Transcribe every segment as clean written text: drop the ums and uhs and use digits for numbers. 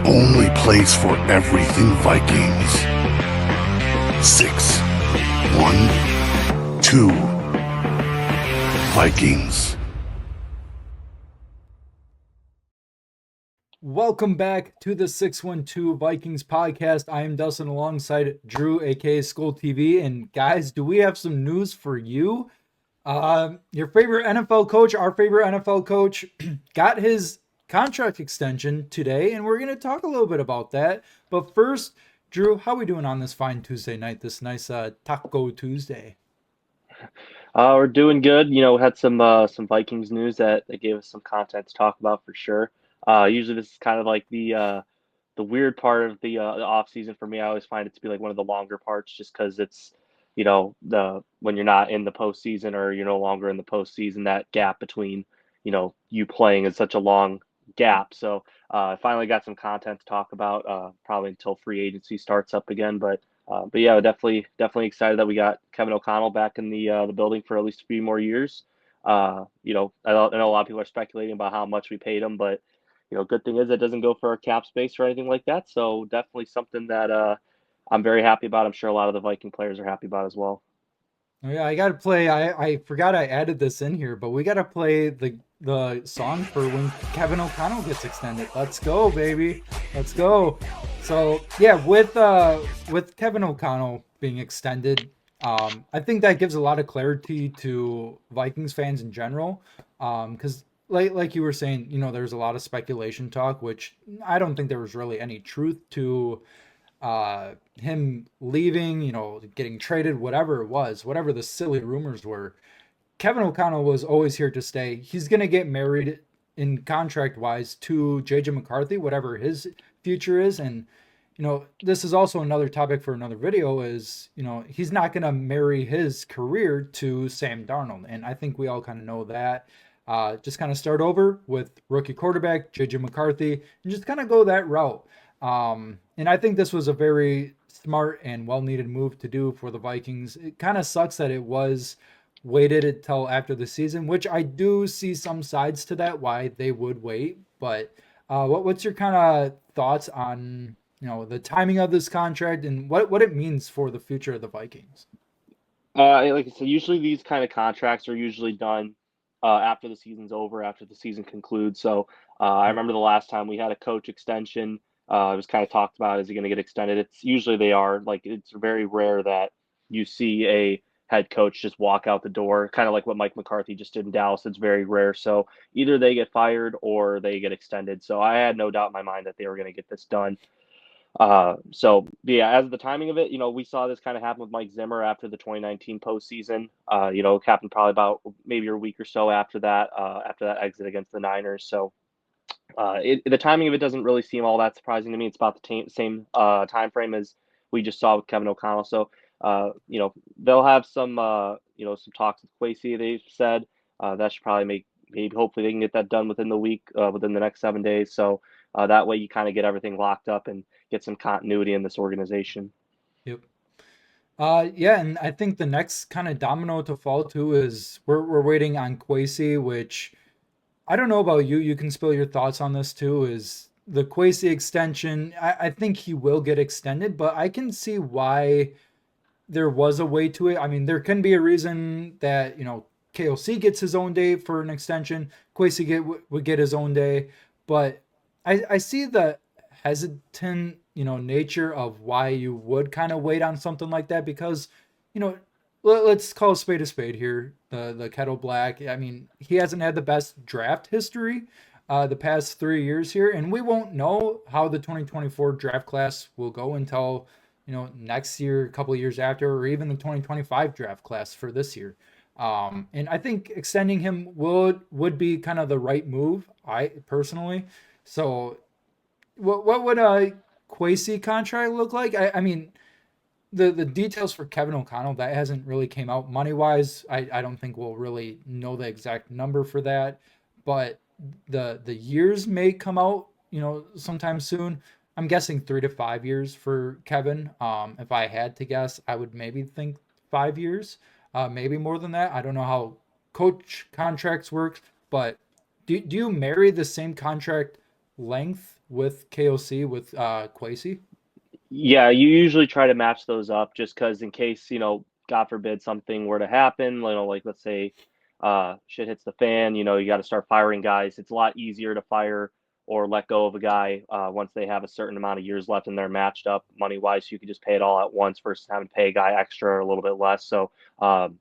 only place for everything Vikings. 6, 1, 2, Vikings. Welcome back to the 612 Vikings podcast. I am Dustin alongside Drew, aka Skull TV. And guys, do we have some news for you? Your favorite NFL coach, our favorite NFL coach, got his contract extension today, and we're going to talk a little bit about that. But first, Drew, how are we doing on this fine Tuesday night, this nice Taco Tuesday? We're doing good. Had some Vikings news that gave us some content to talk about for sure. Usually this is kind of like the weird part of the off season for me. I always find it to be like one of the longer parts, just because it's the when you're not in the postseason or you're no longer in the postseason, that gap between you playing is such a long gap. So I finally got some content to talk about, probably until free agency starts up again, but yeah, definitely excited that we got Kevin O'Connell back in the building for at least a few more years. I know a lot of people are speculating about how much we paid him, but good thing is it doesn't go for our cap space or anything like that. So definitely something that I'm very happy about. I'm sure a lot of the Viking players are happy about as well. Oh, yeah, I gotta play. I forgot I added this in here, but we gotta play the song for when Kevin O'Connell gets extended. Let's go, baby. Let's go. So yeah, with Kevin O'Connell being extended, I think that gives a lot of clarity to Vikings fans in general. Because like you were saying, there's a lot of speculation talk, which I don't think there was really any truth to him leaving, getting traded, whatever it was, whatever the silly rumors were. Kevin O'Connell was always here to stay. He's going to get married in contract wise to JJ McCarthy, whatever his future is. And, this is also another topic for another video is, he's not going to marry his career to Sam Darnold. And I think we all kind of know that. Just kind of start over with rookie quarterback, JJ McCarthy, and just kind of go that route. And I think this was a very smart and well needed move to do for the Vikings. It kind of sucks that it was waited until after the season, which I do see some sides to that why they would wait. But what's your kind of thoughts on the timing of this contract and what it means for the future of the Vikings? Like I said, usually these kind of contracts are usually done after the season's over, after the season concludes. So I remember the last time we had a coach extension. It was kind of talked about, is he going to get extended? It's usually they are. Like, it's very rare that you see a head coach just walk out the door, kind of like what Mike McCarthy just did in Dallas. It's very rare. So either they get fired or they get extended. So I had no doubt in my mind that they were going to get this done. So yeah, as the timing of it, we saw this kind of happen with Mike Zimmer after the 2019 postseason. It happened probably about maybe a week or so after that exit against the Niners. So the timing of it doesn't really seem all that surprising to me. It's about the same time frame as we just saw with Kevin O'Connell. So they'll have some talks with Kwesi. They've said that should probably maybe hopefully they can get that done within the week, within the next 7 days. So that way you kind of get everything locked up and get some continuity in this organization. Yep. Yeah, and I think the next kind of domino to fall to is we're waiting on Kwesi, which I don't know about you. You can spill your thoughts on this too. Is the Kwesi extension? I think he will get extended, but I can see why there was a way to it. I mean, there can be a reason that KOC gets his own day for an extension. Kwesi would get his own day, but I see the hesitant nature of why you would kind of wait on something like that because you know let's call a spade here. The Kettle Black. I mean, he hasn't had the best draft history the past 3 years here, and we won't know how the 2024 draft class will go until next year, a couple of years after, or even the 2025 draft class for this year. And I think extending him would be kind of the right move. I personally. So, what would a Kwesi contract look like? I mean, the details for Kevin O'Connell that hasn't really came out money wise. I don't think we'll really know the exact number for that, but the years may come out sometime soon. I'm guessing 3 to 5 years for Kevin. If I had to guess, I would maybe think 5 years, maybe more than that. I don't know how coach contracts work, but do you marry the same contract length with KOC with Kwesi? Yeah, you usually try to match those up just because in case, God forbid something were to happen, like let's say shit hits the fan, you got to start firing guys. It's a lot easier to fire or let go of a guy once they have a certain amount of years left and they're matched up money wise. So you can just pay it all at once versus having to pay a guy extra or a little bit less. So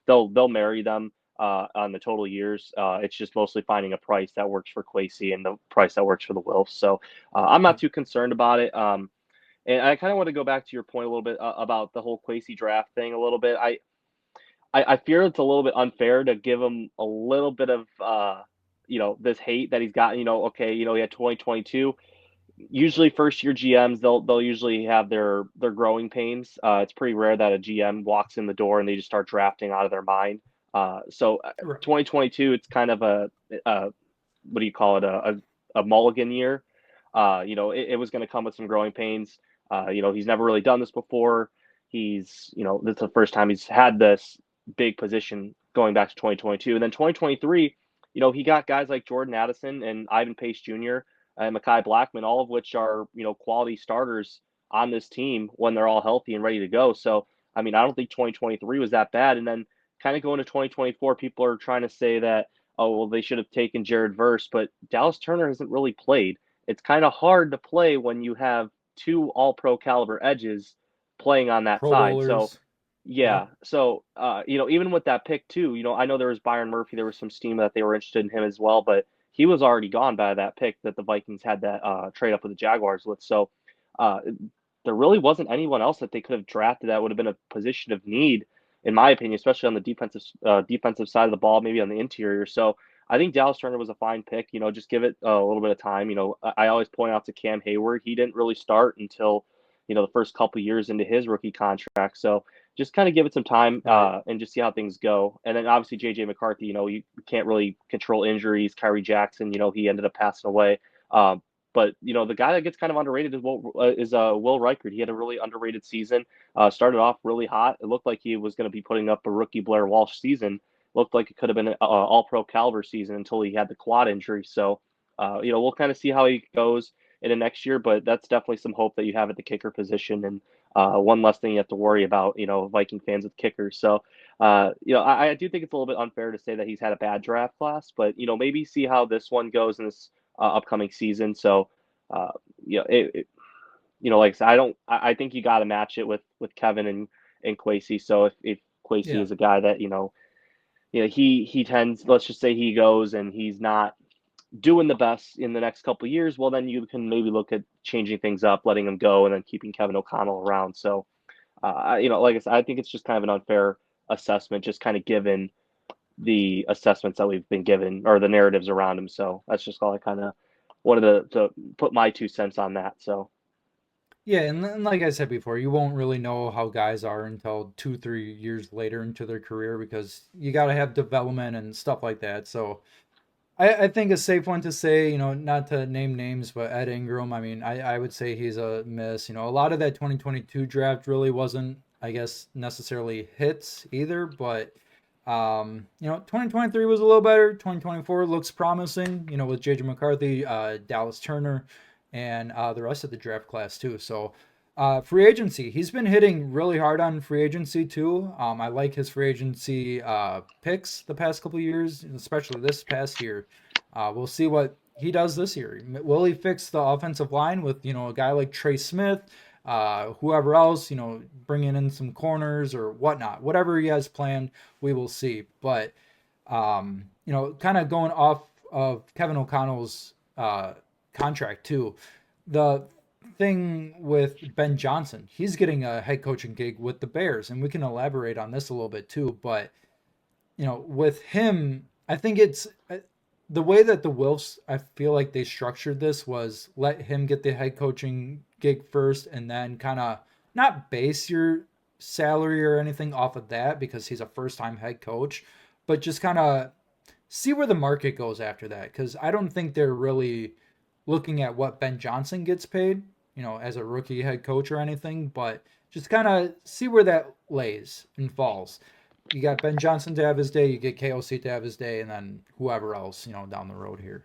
they'll marry them on the total years. It's just mostly finding a price that works for Kwesi and the price that works for the Wilfs. So I'm not too concerned about it. And I kind of want to go back to your point a little bit about the whole Kwesi draft thing a little bit. I fear it's a little bit unfair to give him a little bit of this hate that he's gotten. Okay, he had 2022. Usually, first year GMs they'll usually have their growing pains. It's pretty rare that a GM walks in the door and they just start drafting out of their mind. So Right. 2022, it's kind of a what do you call it a mulligan year. It was going to come with some growing pains. He's never really done this before. This is the first time he's had this big position going back to 2022. And then 2023, he got guys like Jordan Addison and Ivan Pace Jr. and Mekhi Blackman, all of which are, quality starters on this team when they're all healthy and ready to go. So, I mean, I don't think 2023 was that bad. And then kind of going to 2024, people are trying to say that, oh, well, they should have taken Jared Verse, but Dallas Turner hasn't really played. It's kind of hard to play when you have two all-pro caliber edges playing on that Pro side. So, bowlers. yeah. Yep. So, even with that pick too, I know there was Byron Murphy, there was some steam that they were interested in him as well, but he was already gone by that pick that the Vikings had that trade up with the Jaguars with. So, uh, there really wasn't anyone else that they could have drafted that would have been a position of need, in my opinion, especially on the defensive side of the ball, maybe on the interior. So I think Dallas Turner was a fine pick. Just give it a little bit of time. I always point out to Cam Hayward, he didn't really start until the first couple years into his rookie contract. So just kind of give it some time Right. and just see how things go. And then obviously JJ McCarthy, you can't really control injuries. Kyrie Jackson, he ended up passing away. But the guy that gets kind of underrated Will Reichard. He had a really underrated season. Started off really hot. It looked like he was going to be putting up a rookie Blair Walsh season. Looked like it could have been an all-pro caliber season until he had the quad injury. So, we'll kind of see how he goes in the next year. But that's definitely some hope that you have at the kicker position, and one less thing you have to worry about. Viking fans with kickers. So, I do think it's a little bit unfair to say that he's had a bad draft class, but maybe see how this one goes in this upcoming season. So, uh, like I said, I think you got to match it with Kevin and Kwesi. So if Kwesi Yeah. is a guy that he tends, let's just say he goes and he's not doing the best in the next couple of years, well then you can maybe look at changing things up, letting him go, and then keeping Kevin O'Connell around. So, like I said, I think it's just kind of an unfair assessment, just kind of given the assessments that we've been given or the narratives around him. So that's just all I kind of wanted to put my 2 cents on that. So Yeah, and like I said before, you won't really know how guys are until 2, 3 years later into their career because you got to have development and stuff like that. So I think a safe one to say, not to name names, but Ed Ingram, I mean, I would say he's a miss. A lot of that 2022 draft really wasn't, I guess, necessarily hits either, but 2023 was a little better. 2024 looks promising, with JJ McCarthy, Dallas Turner, and the rest of the draft class too. So free agency, he's been hitting really hard on free agency too. I like his free agency picks the past couple of years, especially this past year. We'll see what he does this year. Will he fix the offensive line with a guy like Trey Smith, whoever else, bringing in some corners or whatnot, whatever he has planned, we will see. But kind of going off of Kevin O'Connell's contract too, the thing with Ben Johnson, he's getting a head coaching gig with the Bears, and we can elaborate on this a little bit too. But with him, I think it's the way that the Wilfs, I feel like they structured this was let him get the head coaching gig first, and then kind of not base your salary or anything off of that because he's a first time head coach, but just kind of see where the market goes after that. Because I don't think they're really looking at what Ben Johnson gets paid, as a rookie head coach or anything, but just kind of see where that lays and falls. You got Ben Johnson to have his day, you get KOC to have his day, and then whoever else, down the road here.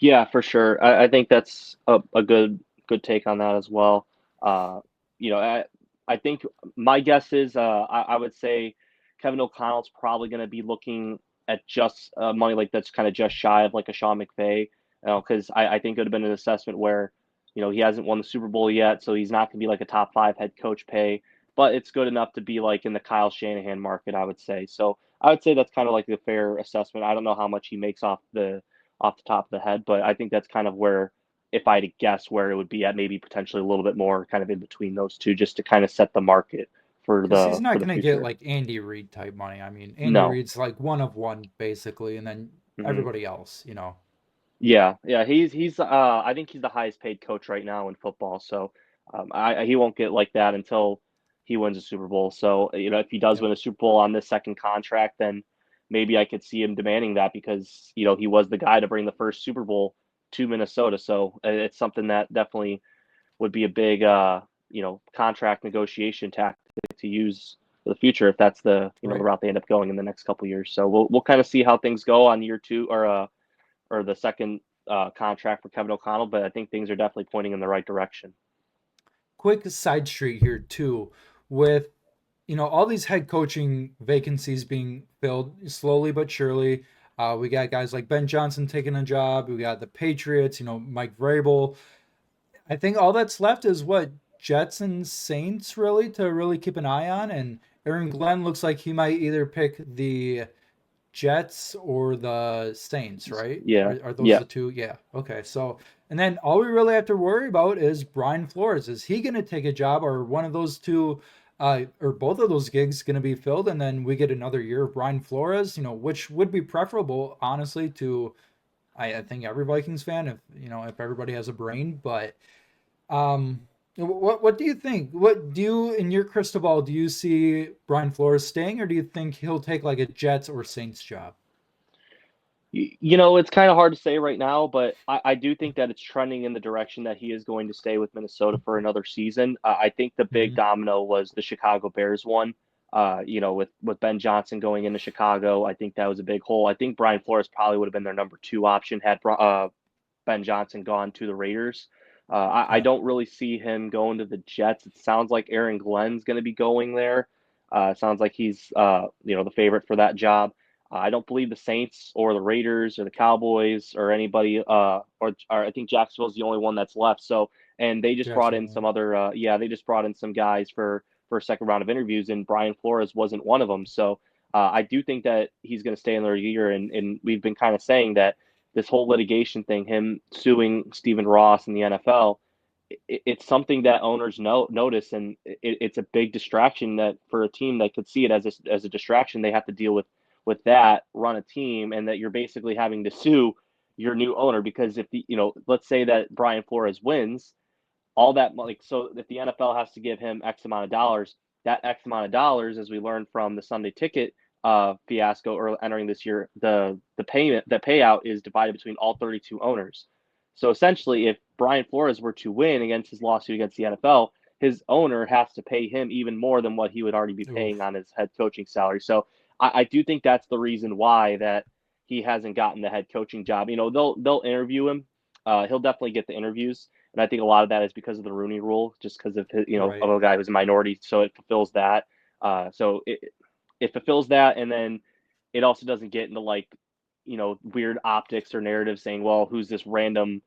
Yeah, for sure. I think that's a good take on that as well. Uh, you know, I think my guess is I would say Kevin O'Connell's probably going to be looking at just money like that's kind of just shy of like a Sean McVay, because I think it would have been an assessment where he hasn't won the Super Bowl yet, so he's not going to be like a top five head coach pay, but it's good enough to be like in the Kyle Shanahan market, I would say. So I would say that's kind of like the fair assessment. I don't know how much he makes off the top of the head, but I think that's kind of where, if I had to guess, where it would be at, maybe potentially a little bit more kind of in between those two, just to kind of set the market for Because he's the not going to get future. like Andy Reid type money. I mean, Andy No. Reid's like one of one basically, and then Hmm. everybody else, you know. Yeah, yeah, he's I think he's the highest paid coach right now in football. So he won't get like that until he wins a Super Bowl. So if he does Yep. win a Super Bowl on this second contract, then maybe I could see him demanding that because he was the guy to bring the first Super Bowl to Minnesota. So it's something that definitely would be a big contract negotiation tactic to use for the future if that's the Right. route they end up going in the next couple of years. So we'll kind of see how things go on year two or the second contract for Kevin O'Connell, but I think things are definitely pointing in the right direction. Quick side street here too, with all these head coaching vacancies being filled slowly but surely. We got guys like Ben Johnson taking a job. We got the Patriots. Mike Vrabel. I think all that's left is what Jets and Saints really to really keep an eye on. And Aaron Glenn looks like he might either pick the Jets or the Saints, right? Yeah, Are those yeah. the two? Yeah. Okay. So, and then all we really have to worry about is Brian Flores. Is he going to take a job, or one of those two, or both of those gigs going to be filled, and then we get another year of Brian Flores? Which would be preferable, honestly, to I think every Vikings fan, if everybody has a brain. But what do you think? What do you, in your crystal ball, do you see Brian Flores staying, or do you think he'll take like a Jets or Saints job? It's kind of hard to say right now, but I do think that it's trending in the direction that he is going to stay with Minnesota for another season. I think the big Hmm. domino was the Chicago Bears one. With Ben Johnson going into Chicago, I think that was a big hole. I think Brian Flores probably would have been their number two option had Ben Johnson gone to the Raiders. I Yeah, don't really see him going to the Jets. It sounds like Aaron Glenn's going to be going there. It sounds like he's the favorite for that job. I don't believe the Saints or the Raiders or the Cowboys or anybody or I think Jacksonville's the only one that's left. So and they just brought in Jacksonville. some other they just brought in some guys for a second round of interviews and Brian Flores wasn't one of them. So I do think that he's going to stay another year and we've been kind of saying that this whole litigation thing, him suing Stephen Ross in the NFL, it's something that owners notice, and it's a big distraction that for a team that could see it as a distraction, they have to deal with that, run a team, and that you're basically having to sue your new owner because if let's say that Brian Flores wins, all that money. So if the NFL has to give him X amount of dollars, that X amount of dollars, as we learned from the Sunday Ticket fiasco or entering this year, the payout is divided between all 32 owners. So essentially, if Brian Flores were to win against his lawsuit against the NFL, his owner has to pay him even more than what he would already be paying Oof. on his head coaching salary. So I do think that's the reason why that he hasn't gotten the head coaching job. They'll interview him. He'll definitely get the interviews, and I think a lot of that is because of the Rooney Rule, just because of his, Right. of a guy who's a minority. So it fulfills that. So it fulfills that, and then it also doesn't get into like weird optics or narratives saying, well, who's this random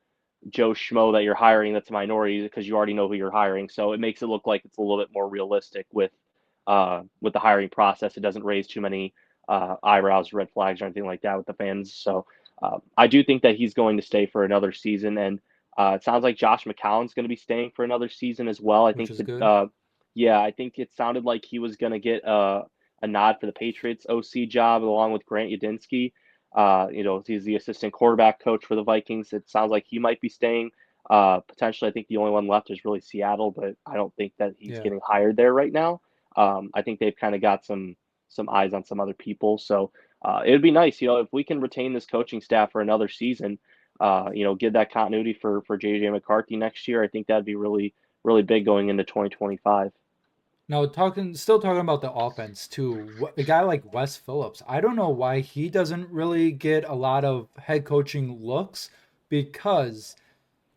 Joe Schmo that you're hiring that's a minority because you already know who you're hiring. So it makes it look like it's a little bit more realistic with the hiring process. It doesn't raise too many eyebrows, red flags, or anything like that with the fans. So I do think that he's going to stay for another season, and it sounds like Josh McCown's going to be staying for another season as well. I Which think is good. yeah, I think it sounded like he was going to get a nod for the Patriots OC job along with Grant Udinski. He's the assistant quarterback coach for the Vikings. It sounds like he might be staying. Potentially, I think the only one left is really Seattle, but I don't think that he's Yeah. getting hired there right now. I think they've kind of got some eyes on some other people. So it would be nice, if we can retain this coaching staff for another season. Give that continuity for JJ McCarthy next year. I think that'd be really really big going into 2025. Now, still talking about the offense too. A guy like Wes Phillips, I don't know why he doesn't really get a lot of head coaching looks, because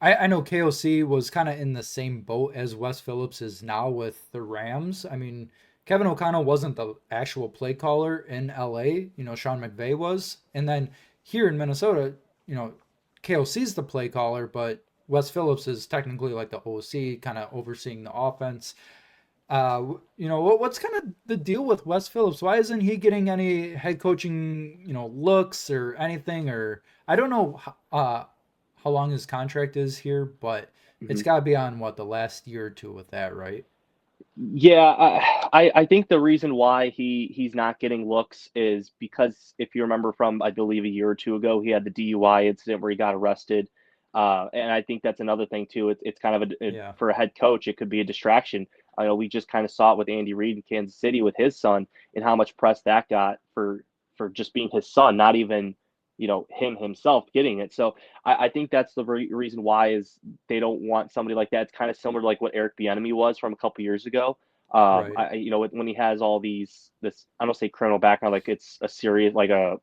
I know KOC was kind of in the same boat as Wes Phillips is now with the Rams. I mean, Kevin O'Connell wasn't the actual play caller in LA, Sean McVay was. And then here in Minnesota, KOC's the play caller, but Wes Phillips is technically like the OC, kind of overseeing the offense. What's kind of the deal with Wes Phillips? Why isn't he getting any head coaching, looks or anything? Or I don't know how long his contract is here, but it's got to be on the last year or two with that, right? Yeah, I think the reason why he's not getting looks is because if you remember from, I believe, a year or two ago, he had the DUI incident where he got arrested. And I think that's another thing too. It's kind of Yeah, for a head coach, it could be a distraction. I know we just kind of saw it with Andy Reid in Kansas City with his son and how much press that got for just being his son, not even him himself getting it. So I think that's the reason why is they don't want somebody like that. It's kind of similar to like what Eric Bieniemy was from a couple years ago. right. When he has all this I don't say criminal background, like it's a serious like a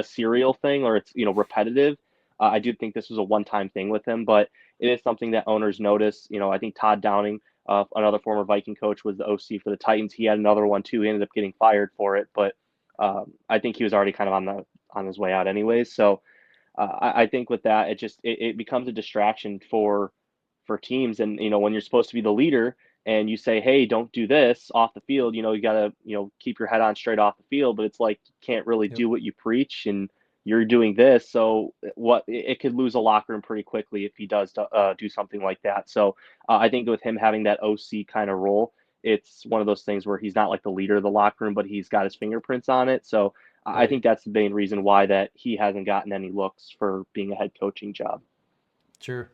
serial thing or it's repetitive. I do think this was a one-time thing with him, but it is something that owners notice. I think Todd Downing, another former Viking coach, was the OC for the Titans. He had another one too. He ended up getting fired for it, but I think he was already kind of on his way out anyways. So I think with that, it becomes a distraction for teams. And when you're supposed to be the leader and you say, hey, don't do this off the field, you gotta keep your head on straight off the field. But it's like you can't really Yep. do what you preach, and you're doing this. So it could lose a locker room pretty quickly if he does do something like that. So I think with him having that OC kind of role, it's one of those things where he's not like the leader of the locker room, but he's got his fingerprints on it. So I Right. think that's the main reason why that he hasn't gotten any looks for being a head coaching job. Sure.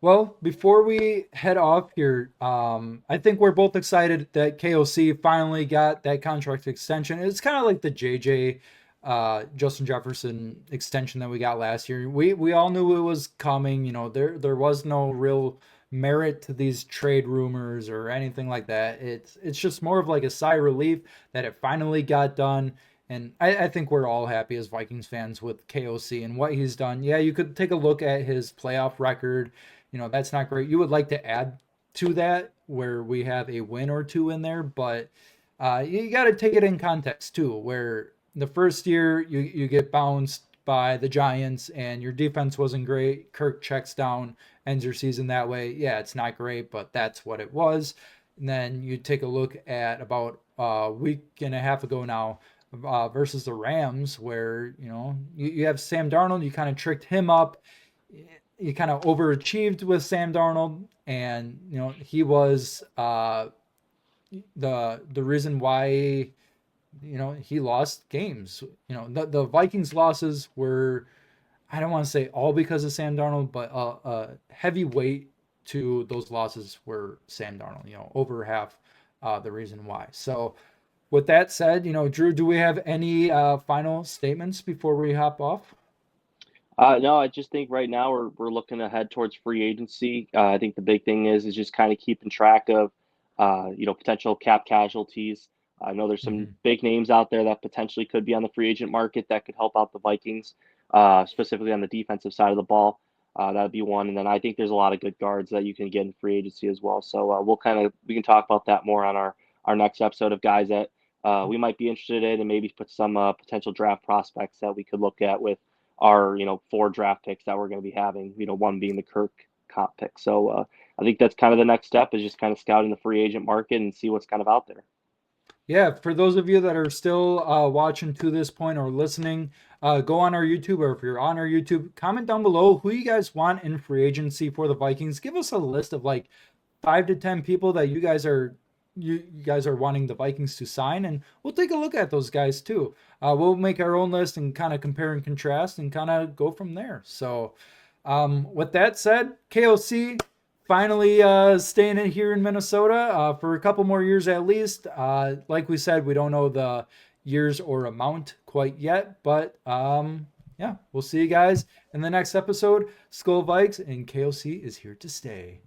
Well, before we head off here, I think we're both excited that KOC finally got that contract extension. It's kind of like the JJ, Justin Jefferson extension that we got last year. We all knew it was coming. There was no real merit to these trade rumors or anything like that. It's just more of like a sigh of relief that it finally got done. And I think we're all happy as Vikings fans with KOC and what he's done. Yeah, you could take a look at his playoff record. That's not great. You would like to add to that where we have a win or two in there, but you got to take it in context too, where the first year you get bounced by the Giants and your defense wasn't great. Kirk checks down, ends your season that way. Yeah, it's not great, but that's what it was. And then you take a look at about a week and a half ago now versus the Rams, where you have Sam Darnold. You kind of tricked him up. You kind of overachieved with Sam Darnold, and he was the reason why he lost games. The Vikings losses were, I don't want to say all because of Sam Darnold, but a heavy weight to those losses were Sam Darnold. Over half the reason why. So with that said, Drew, do we have any final statements before we hop off? No, I just think right now we're looking ahead towards free agency. I think the big thing is just kind of keeping track of potential cap casualties. I know there's some Mm-hmm. big names out there that potentially could be on the free agent market that could help out the Vikings, specifically on the defensive side of the ball. That would be one, and then I think there's a lot of good guards that you can get in free agency as well. So we can talk about that more on our next episode of guys that we might be interested in, and maybe put some potential draft prospects that we could look at with our 4 draft picks that we're going to be having. One being the Kirk comp pick. So I think that's kind of the next step is just kind of scouting the free agent market and see what's kind of out there. Yeah, for those of you that are still watching to this point or listening, go on our YouTube, or if you're on our YouTube, comment down below who you guys want in free agency for the Vikings. Give us a list of like 5 to 10 people that you guys are wanting the Vikings to sign, and we'll take a look at those guys too. We'll make our own list and kind of compare and contrast and kind of go from there. So, with that said, KOC finally staying in here in Minnesota for a couple more years at least. Like we said, we don't know the years or amount quite yet, but yeah, we'll see you guys in the next episode. Skull Vikes, and KOC is here to stay.